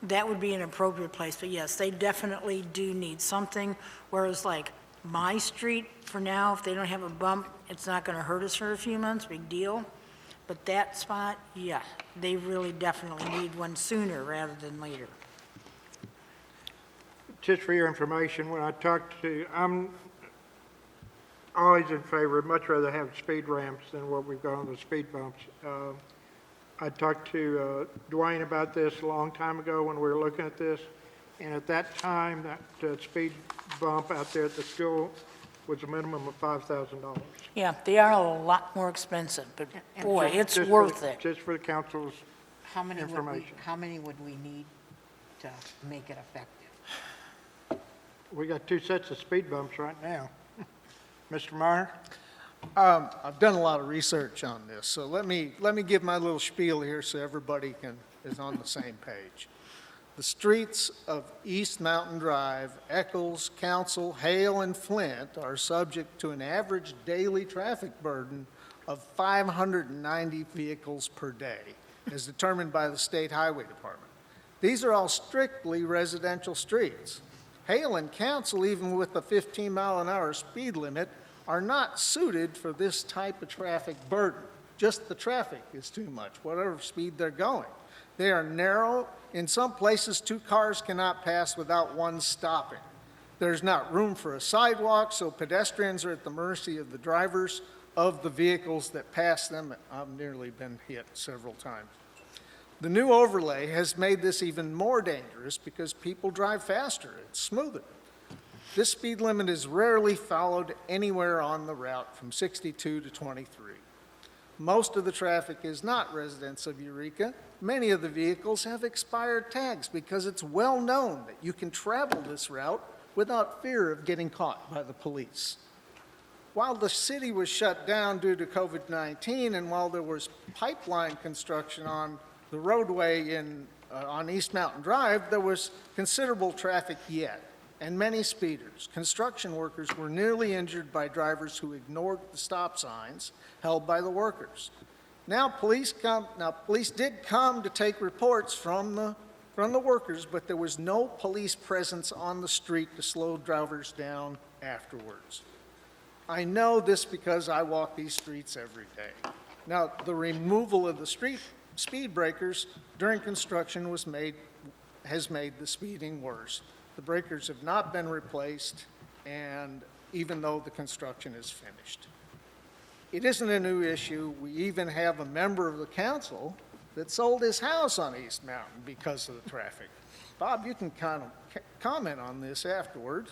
that would be an appropriate place, but yes, they definitely do need something, whereas like my street, for now, if they don't have a bump, it's not gonna hurt us for a few months, big deal. But that spot, yeah, they really definitely need one sooner rather than later. Just for your information, when I talked to, I'm always in favor, much rather have speed ramps than what we've got on the speed bumps. I talked to Dwayne about this a long time ago when we were looking at this, and at that time, that speed bump out there at the school was a minimum of $5,000. Yeah, they are a lot more expensive, but boy, it's Just for worth the- it. Just for the council's How many would we, information. how many would we need to make it effective? We got 2 sets of speed bumps right now. Mr. Meyer? I've done a lot of research on this, so let me give my little spiel here so everybody is on the same page. The streets of East Mountain Drive, Eccles, Council, Hale, and Flint are subject to an average daily traffic burden of 590 vehicles per day, as determined by the State Highway Department. These are all strictly residential streets. Hale and Council, even with the 15-mile-an-hour speed limit, are not suited for this type of traffic burden. Just the traffic is too much, whatever speed they're going. They are narrow. In some places, 2 cars cannot pass without one stopping. There's not room for a sidewalk, so pedestrians are at the mercy of the drivers of the vehicles that pass them. I've nearly been hit several times. The new overlay has made this even more dangerous because people drive faster. It's smoother. This speed limit is rarely followed anywhere on the route from 62 to 23. Most of the traffic is not residents of Eureka. Many of the vehicles have expired tags because it's well known that you can travel this route without fear of getting caught by the police. While the city was shut down due to COVID-19 and while there was pipeline construction on the roadway on East Mountain Drive, there was considerable traffic yet and many speeders. Construction workers were nearly injured by drivers who ignored the stop signs held by the workers. Now police did come to take reports from the workers, but there was no police presence on the street to slow drivers down afterwards. I know this because I walk these streets every day. Now, the removal of the speed breakers during construction has made the speeding worse. The breakers have not been replaced, and even though the construction is finished. It isn't a new issue. We even have a member of the council that sold his house on East Mountain because of the traffic. Bob, you can kind of comment on this afterwards.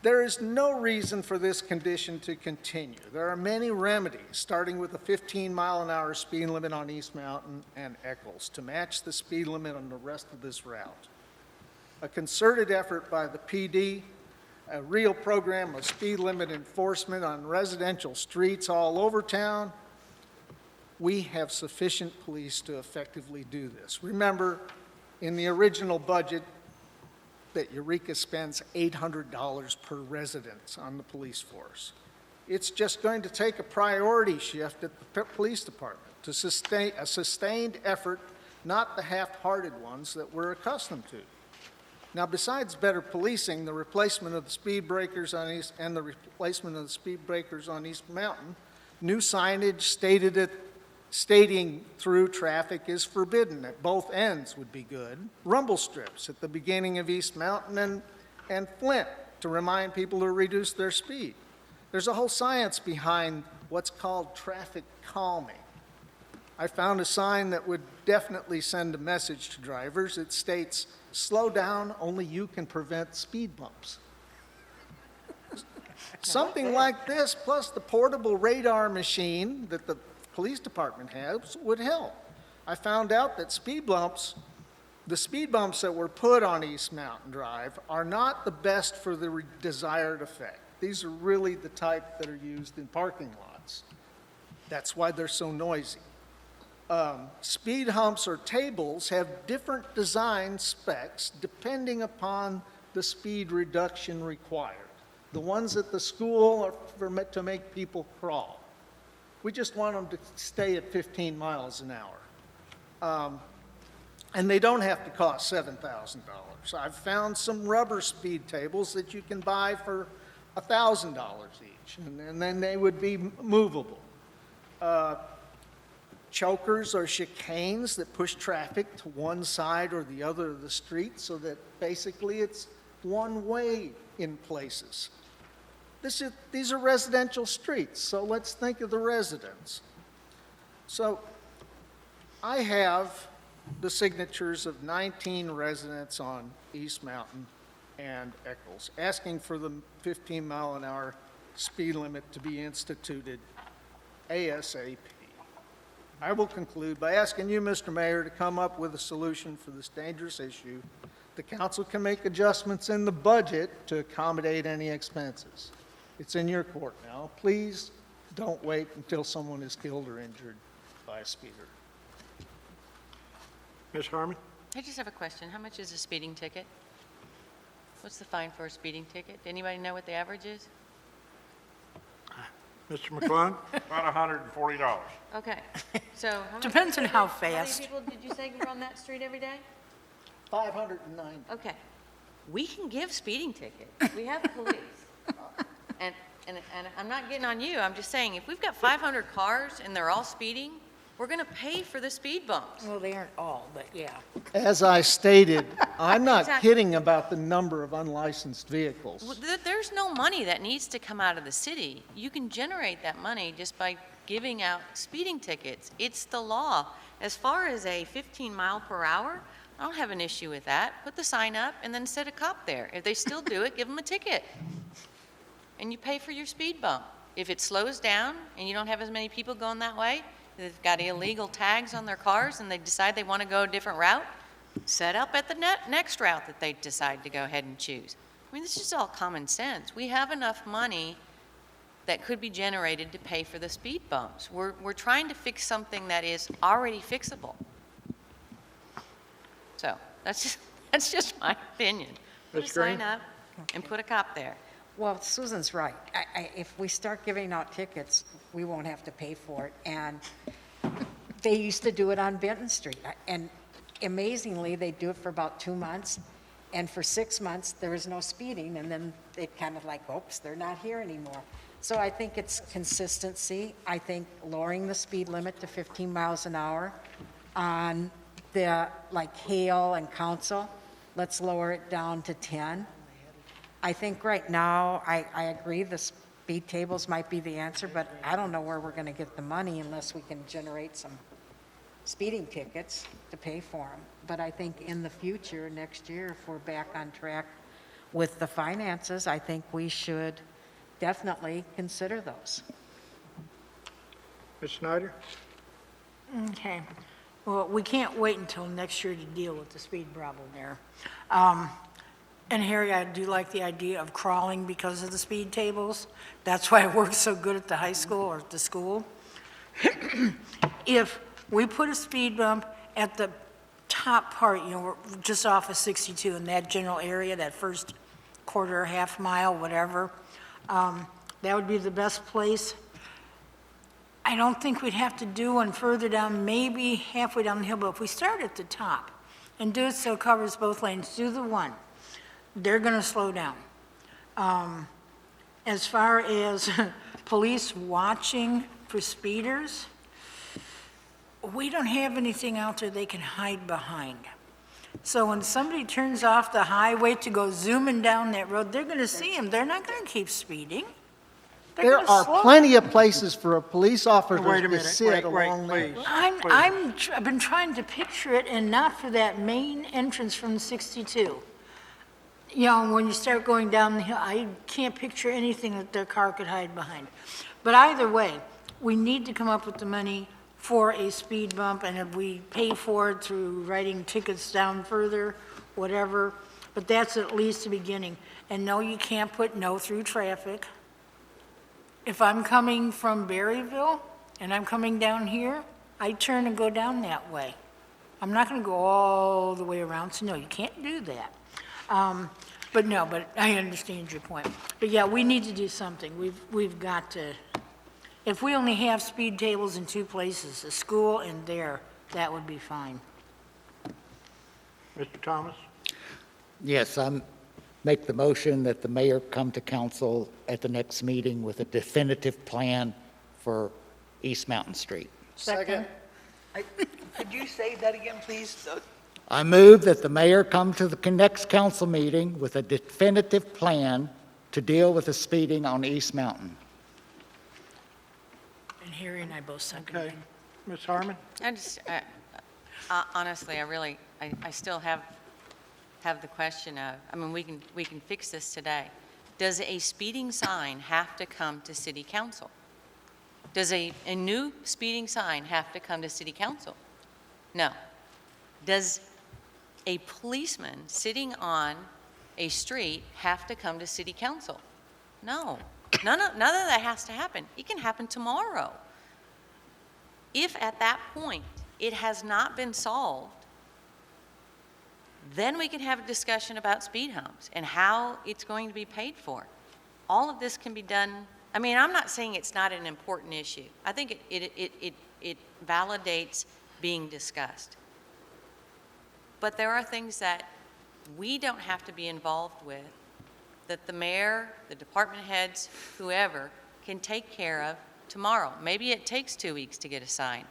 There is no reason for this condition to continue. There are many remedies, starting with a 15-mile-an-hour speed limit on East Mountain and Eccles to match the speed limit on the rest of this route. A concerted effort by the PD, a real program of speed limit enforcement on residential streets all over town. We have sufficient police to effectively do this. Remember, in the original budget, that Eureka spends $800 per resident on the police force. It's just going to take a priority shift at the police department to sustain a sustained effort, not the half-hearted ones that we're accustomed to. Now, besides better policing, the replacement of the speed breakers on East Mountain, new signage stating through traffic is forbidden at both ends would be good. Rumble strips at the beginning of East Mountain and Flint to remind people to reduce their speed. There's a whole science behind what's called traffic calming. I found a sign that would definitely send a message to drivers. It states, "Slow down, only you can prevent speed bumps." Something like this, plus the portable radar machine that the police department has, would help. I found out that the speed bumps that were put on East Mountain Drive are not the best for the desired effect. These are really the type that are used in parking lots. That's why they're so noisy. Speed humps or tables have different design specs depending upon the speed reduction required. The ones at the school are to make people crawl. We just want them to stay at 15 miles an hour. And they don't have to cost $7,000. I've found some rubber speed tables that you can buy for $1,000 each, and then they would be movable. Chokers or chicanes that push traffic to one side or the other of the street so that basically it's one way in places. These are residential streets, so let's think of the residents. So I have the signatures of 19 residents on East Mountain and Eccles, asking for the 15-mile-an-hour speed limit to be instituted ASAP. I will conclude by asking you, Mr. Mayor, to come up with a solution for this dangerous issue. The council can make adjustments in the budget to accommodate any expenses. It's in your court now. Please don't wait until someone is killed or injured by a speeder. Ms. Harmon? I just have a question. How much is a speeding ticket? What's the fine for a speeding ticket? Anybody know what the average is? Mr. McClung? About $140. Okay, so how many Depends on how How many fast. people did you say are on that street every day? 590. Okay, we can give speeding tickets. We have police. And I'm not getting on you, I'm just saying, if we've got 500 cars and they're all speeding, we're going to pay for the speed bumps. Well, they aren't all, but yeah. As I stated, I'm not Exactly. kidding about the number of unlicensed vehicles. Well, there's no money that needs to come out of the city. You can generate that money just by giving out speeding tickets. It's the law. As far as a 15 mile per hour, I don't have an issue with that. Put the sign up and then set a cop there. If they still do it, give them a ticket. And you pay for your speed bump. If it slows down and you don't have as many people going that way, they've got illegal tags on their cars and they decide they want to go a different route, set up at the next route that they decide to go ahead and choose. I mean, this is all common sense. We have enough money that could be generated to pay for the speed bumps. We're trying to fix something that is already fixable. So that's just my opinion. Put a Ms. Green? sign up and put a cop there. Well, Susan's right. If we start giving out tickets, we won't have to pay for it. And they used to do it on Benton Street. And amazingly, they do it for about 2 months. And for 6 months, there was no speeding. And then they kind of like, oops, they're not here anymore. So I think it's consistency. I think lowering the speed limit to 15 miles an hour on the, like Hale and Council, let's lower it down to 10. I think right now, I agree, the speed tables might be the answer, but I don't know where we're going to get the money unless we can generate some speeding tickets to pay for them. But I think in the future, next year, if we're back on track with the finances, I think we should definitely consider those. Ms. Snyder? Okay. Well, we can't wait until next year to deal with the speed problem there. And Harry, I do like the idea of crawling because of the speed tables. That's why I work so good at the high school or at the school. If we put a speed bump at the top part, we're just off of 62 in that general area, that first quarter or half mile, whatever, that would be the best place. I don't think we'd have to do one further down, maybe halfway down the hill, but if we start at the top and do it so it covers both lanes, do the one, they're going to slow down. As far as police watching for speeders, we don't have anything out there they can hide behind. So when somebody turns off the highway to go zooming down that road, they're going to see them. They're not going to keep speeding. They're There gonna are slow. plenty of places for a police officer Wait a to minute, sit wait, along there. please. I've been trying to picture it, and not for that main entrance from 62. When you start going down the hill, I can't picture anything that their car could hide behind. But either way, we need to come up with the money for a speed bump, and if we pay for it through writing tickets down further, whatever, but that's at least the beginning. And no, you can't put no through traffic. If I'm coming from Berryville and I'm coming down here, I turn and go down that way. I'm not going to go all the way around, so no, you can't do that. But I understand your point. But yeah, we need to do something. We've got to, if we only have speed tables in 2 places, the school and there, that would be fine. Mr. Thomas? Yes, make the motion that the mayor come to council at the next meeting with a definitive plan for East Mountain Street. Second. Could you say that again, please? I move that the mayor come to the next council meeting with a definitive plan to deal with the speeding on East Mountain. And Harry and I both second Okay. it. Ms. Harmon? I just, honestly, I still have the question of, I mean, we can fix this today. Does a speeding sign have to come to city council? Does a new speeding sign have to come to city council? No. Does a policeman sitting on a street have to come to city council? No. None of that has to happen. It can happen tomorrow. If at that point it has not been solved, then we can have a discussion about speed humps and how it's going to be paid for. All of this can be done. I mean, I'm not saying it's not an important issue. I think it validates being discussed. But there are things that we don't have to be involved with, that the mayor, the department heads, whoever, can take care of tomorrow. Maybe it takes 2 weeks to get a sign.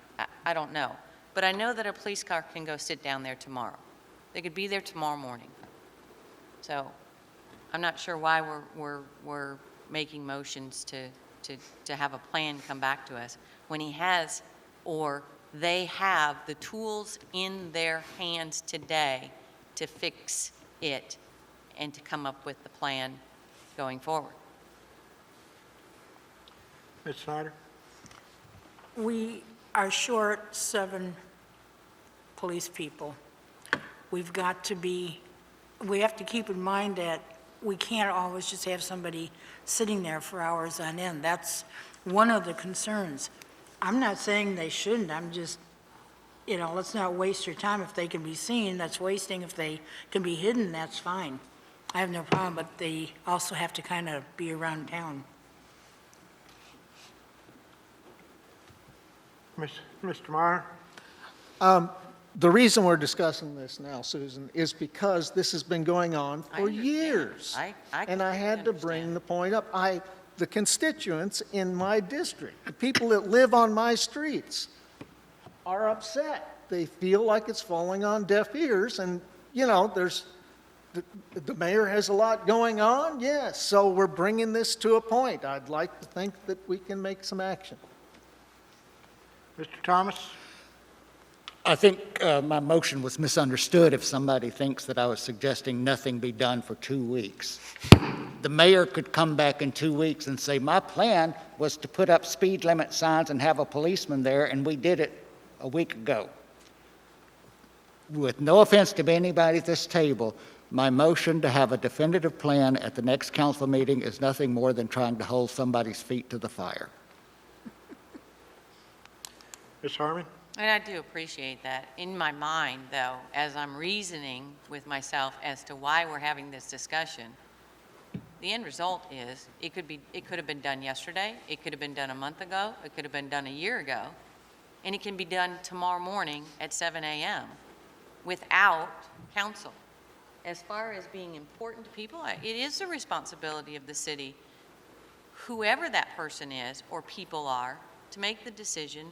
I don't know. But I know that a police car can go sit down there tomorrow. They could be there tomorrow morning. So I'm not sure why we're making motions to have a plan come back to us when he has, or they have the tools in their hands today to fix it and to come up with the plan going forward. Ms. Snyder? We are short 7 police people. We have to keep in mind that we can't always just have somebody sitting there for hours on end. That's one of the concerns. I'm not saying they shouldn't, I'm just, let's not waste your time. If they can be seen, that's wasting. If they can be hidden, that's fine. I have no problem, but they also have to kind of be around town. Mr. Meyer? The reason we're discussing this now, Susan, is because this has been going on I for understand. years. I And I completely had to bring understand. the point up. The constituents in my district, the people that live on my streets, are upset. They feel like it's falling on deaf ears, and, the mayor has a lot going on, yes, so we're bringing this to a point. I'd like to think that we can make some action. Mr. Thomas? I think my motion was misunderstood if somebody thinks that I was suggesting nothing be done for 2 weeks. The mayor could come back in 2 weeks and say, my plan was to put up speed limit signs and have a policeman there, and we did it a week ago. With no offense to anybody at this table, my motion to have a definitive plan at the next council meeting is nothing more than trying to hold somebody's feet to the fire. Ms. Harmon? And I do appreciate that. In my mind, though, as I'm reasoning with myself as to why we're having this discussion, the end result is it could have been done yesterday, it could have been done a month ago, it could have been done a year ago, and it can be done tomorrow morning at 7 a.m. without council. As far as being important to people, it is the responsibility of the city, whoever that person is or people are, to make the decision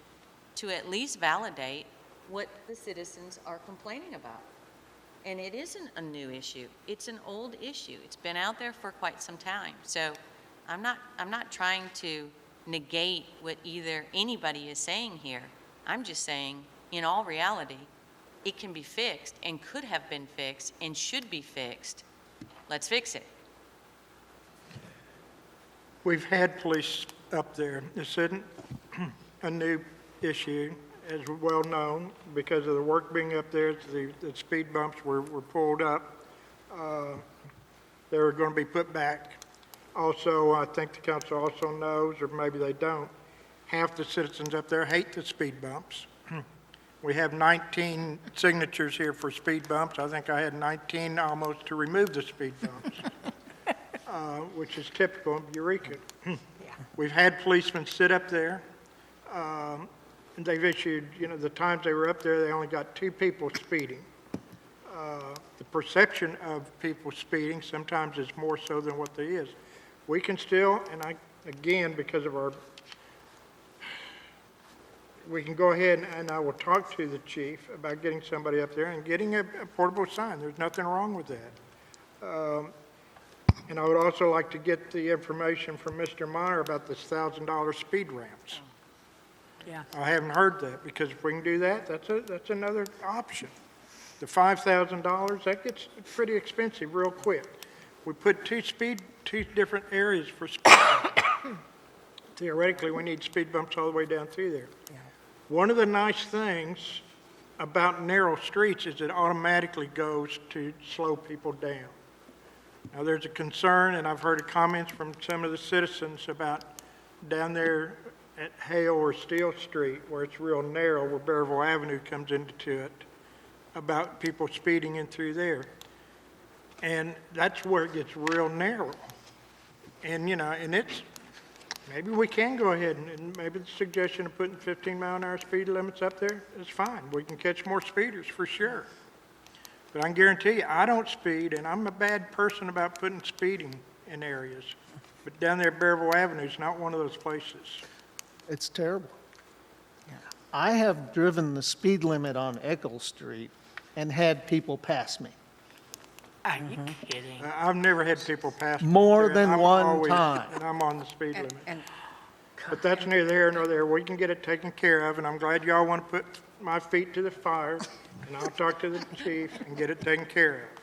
to at least validate what the citizens are complaining about. And it isn't a new issue. It's an old issue. It's been out there for quite some time. So I'm not trying to negate what either anybody is saying here. I'm just saying, in all reality, it can be fixed and could have been fixed and should be fixed. Let's fix it. We've had police up there. This isn't a new issue, as well known, because of the work being up there, the speed bumps were pulled up. They were going to be put back. Also, I think the council also knows, or maybe they don't, half the citizens up there hate the speed bumps. We have 19 signatures here for speed bumps. I think I had 19 almost to remove the speed bumps, which is typical of Eureka. We've had policemen sit up there. And they've issued, the times they were up there, they only got 2 people speeding. the perception of people speeding sometimes is more so than what there is. We can still, and again, because of we can go ahead and I will talk to the chief about getting somebody up there and getting a portable sign. There's nothing wrong with that. And I would also like to get the information from Mr. Meyer about this $1,000 speed ramps. Yeah. I haven't heard that, because if we can do that, that's another option. The $5,000, that gets pretty expensive real quick. We put two different areas for speed. Theoretically, we need speed bumps all the way down through there. One of the nice things about narrow streets is it automatically goes to slow people down. Now, there's a concern, and I've heard comments from some of the citizens about down there at Hale or Steel Street, where it's real narrow, where Bearville Avenue comes into it, about people speeding in through there. And that's where it gets real narrow. And, and maybe we can go ahead and maybe the suggestion of putting 15-mile-an-hour speed limits up there is fine. We can catch more speeders for sure. But I can guarantee you, I don't speed, and I'm a bad person about putting speeding in areas. But down there at Bearville Avenue is not one of those places. It's terrible. I have driven the speed limit on Eccles Street and had people pass me. Are you kidding? I've never had people pass me More there, than and I'm one always- time. And I'm on the speed And, limit. and But that's neither here nor there. We can get it taken care of, and I'm glad y'all want to put my feet to the fire, and I'll talk to the chief and get it taken care of.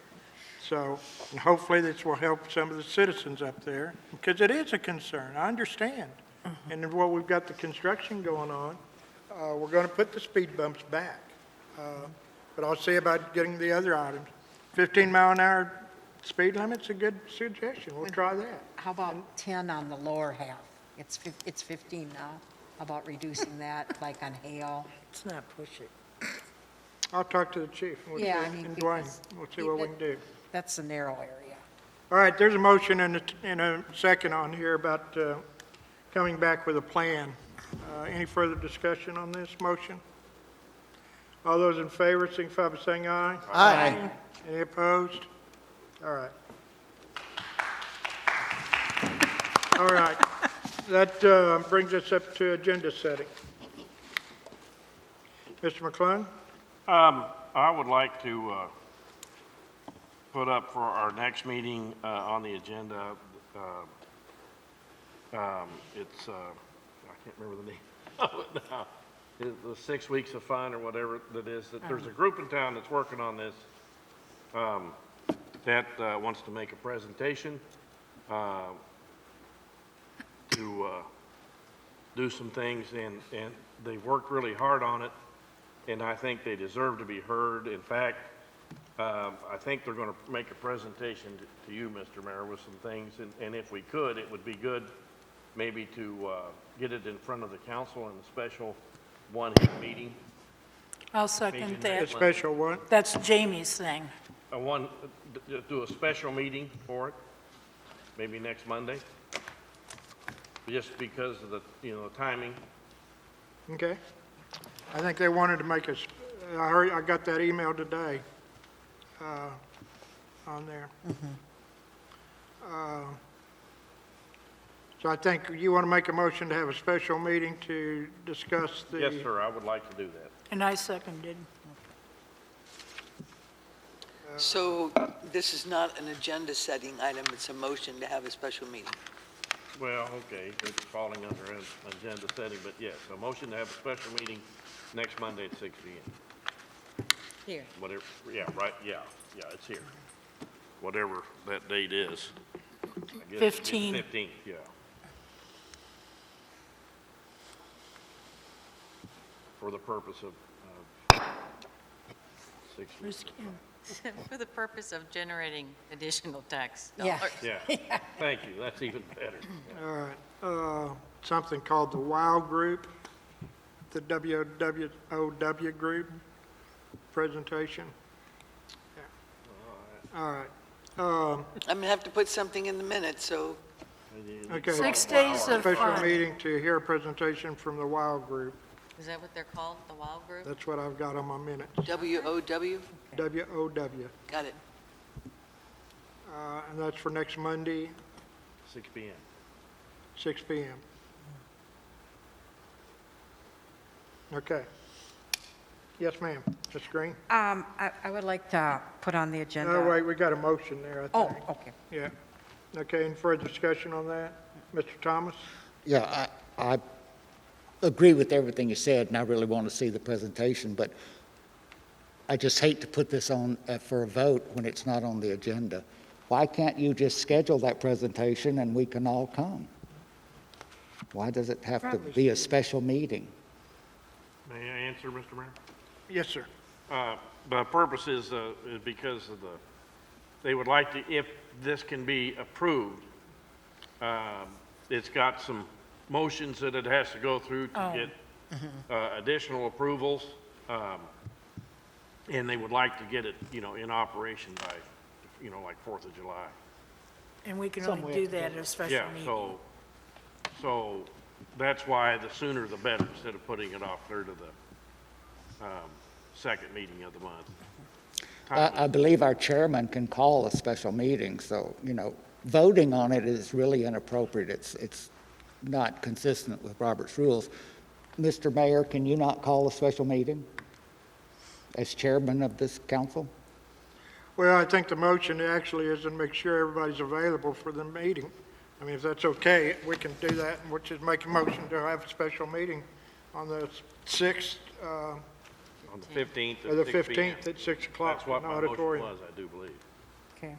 So, and hopefully this will help some of the citizens up there, because it is a concern, I understand. And then while we've got the construction going on, we're going to put the speed bumps back. But I'll see about getting the other items. 15-mile-an-hour speed limit's a good suggestion, we'll try that. how about 10 on the lower half? It's 15 now. How about reducing that, like on Hale? Let's not push it. I'll talk to the chief, and we'll see, Yeah, I mean, and Dwayne, because we'll see what we can do. That's the narrow area. All right, there's a motion and a second on here about coming back with a plan. Any further discussion on this motion? All those in favor, signify by saying aye. Aye. Any opposed? All right. All right, that brings us up to agenda setting. Mr. McClung? I would like to put up for our next meeting on the agenda, it's, I can't remember the name of it now, the 6 weeks of fun or whatever that is, that there's a group in town that's working on this that wants to make a presentation to do some things, and they've worked really hard on it, and I think they deserve to be heard. In fact, I think they're going to make a presentation to you, Mr. Mayor, with some things, and if we could, it would be good maybe to get it in front of the council in a special one-hit meeting. I'll second Meeting A that. special one? That's Jamie's thing. Do a special meeting for it, maybe next Monday, just because of the, the timing. Okay. I think they wanted to make us, I got that email today on there. So I think you want to make a motion to have a special meeting to discuss the... Yes, sir, I would like to do that. And I seconded. So this is not an agenda-setting item, it's a motion to have a special meeting. Well, okay, it's falling under an agenda setting, but yes, a motion to have a special meeting next Monday at 6 p.m. Here. Whatever, yeah, right, yeah, it's here. Whatever that date is. I guess it'd be 15. the 15th, yeah. For the purpose of 6 Where's weeks. Kim? For the purpose of generating additional tax Yeah. dollars. Yeah, thank you, that's even better. Yeah. All right, something called the WOW Group, the WOW Group presentation. Yeah. All right. I'm going to have to put something in the minutes, so Okay. 6 days of Special fun. meeting to hear a presentation from the WOW Group. Is that what they're called, the WOW group? That's what I've got on my minutes, WOW? WOW. Got it. And that's for next Monday, 6 PM. 6 PM. Okay. Yes, ma'am. Ms. Green? I would like to put on the agenda. Oh, wait, we got a motion there, I Oh, think. okay. Yeah. Okay, any further discussion on that? Mr. Thomas? Yeah, I agree with everything you said, and I really want to see the presentation, but I just hate to put this on for a vote when it's not on the agenda. Why can't you just schedule that presentation and we can all come? Why does it have to be a special meeting? May I answer, Mr. Mayor? Yes, sir. The purpose is because of they would like to, if this can be approved, it's got some motions that it has to go through to get additional approvals, and they would like to get it, in operation by, like 4th of July. And we can only do that at a special Yeah, meeting. so that's why the sooner the better, instead of putting it off clear to the second meeting of the month. I believe our chairman can call a special meeting, so, voting on it is really inappropriate. It's not consistent with Robert's rules. Mr. Mayor, can you not call a special meeting as chairman of this council? Well, I think the motion actually is to make sure everybody's available for the meeting. I mean, if that's okay, we can do that, and we'll just make a motion to have a special meeting on the 6th, On the 15th or the at 6 p.m. 15th at 6 o'clock That's in what the my motion auditorium. was, I do believe. Okay.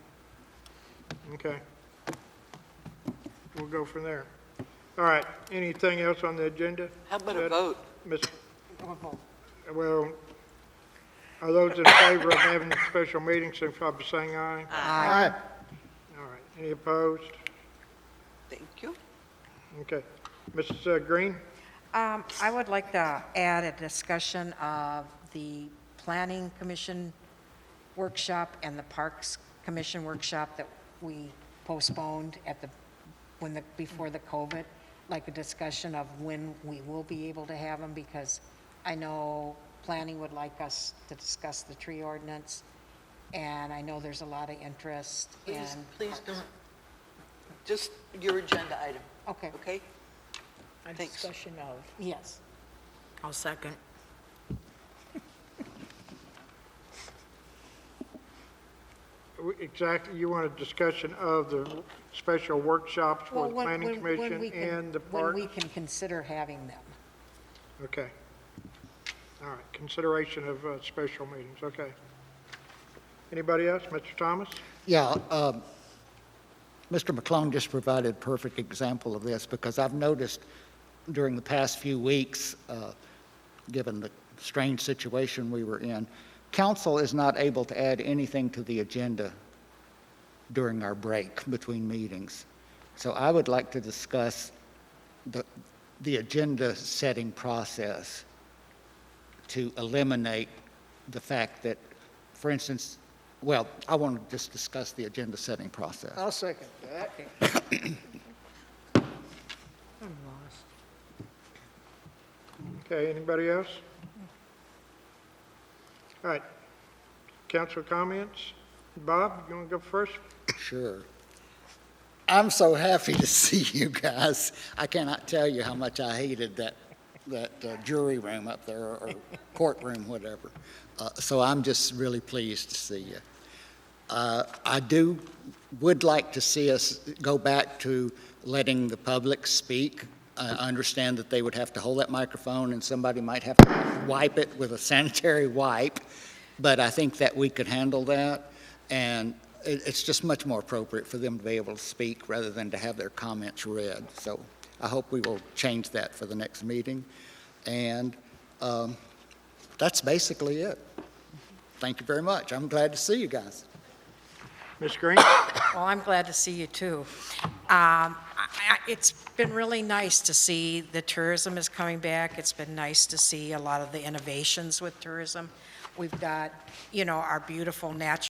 Okay. We'll go from there. All right, anything else on the agenda? How about a vote? Ms. Well, are those in favor of having a special meeting, signify by saying aye. Aye. All right, any opposed? Thank you. Okay. Mrs. Green? I would like to add a discussion of the Planning Commission workshop and the Parks Commission workshop that we postponed before the COVID, like a discussion of when we will be able to have them, because I know planning would like us to discuss the tree ordinance, and I know there's a lot of interest in. Please don't, just your agenda item, Okay, okay? A Thanks. discussion of, yes. I'll second. Exactly, you want a discussion of the special workshops Well, with when- Planning when- when Commission we can- and the When park? we can consider having them. Okay. All right, consideration of special meetings, okay. Anybody else? Mr. Thomas? Yeah, Mr. McClone just provided a perfect example of this, because I've noticed during the past few weeks, given the strange situation we were in, council is not able to add anything to the agenda during our break between meetings. So I would like to discuss the agenda setting process to eliminate the fact that, for instance, well, I want to just discuss the agenda setting process. I'll second that. Okay, anybody else? All right, council comments? Bob, you want to go first? Sure. I'm so happy to see you guys. I cannot tell you how much I hated that jury room up there, or courtroom, whatever. So I'm just really pleased to see you. I would like to see us go back to letting the public speak. I understand that they would have to hold that microphone and somebody might have to wipe it with a sanitary wipe, but I think that we could handle that. And it's just much more appropriate for them to be able to speak rather than to have their comments read. So I hope we will change that for the next meeting. And that's basically it. Thank you very much. I'm glad to see you guys. Ms. Green? Well, I'm glad to see you, too. It's been really nice to see the tourism is coming back. It's been nice to see a lot of the innovations with tourism. We've got, our beautiful natural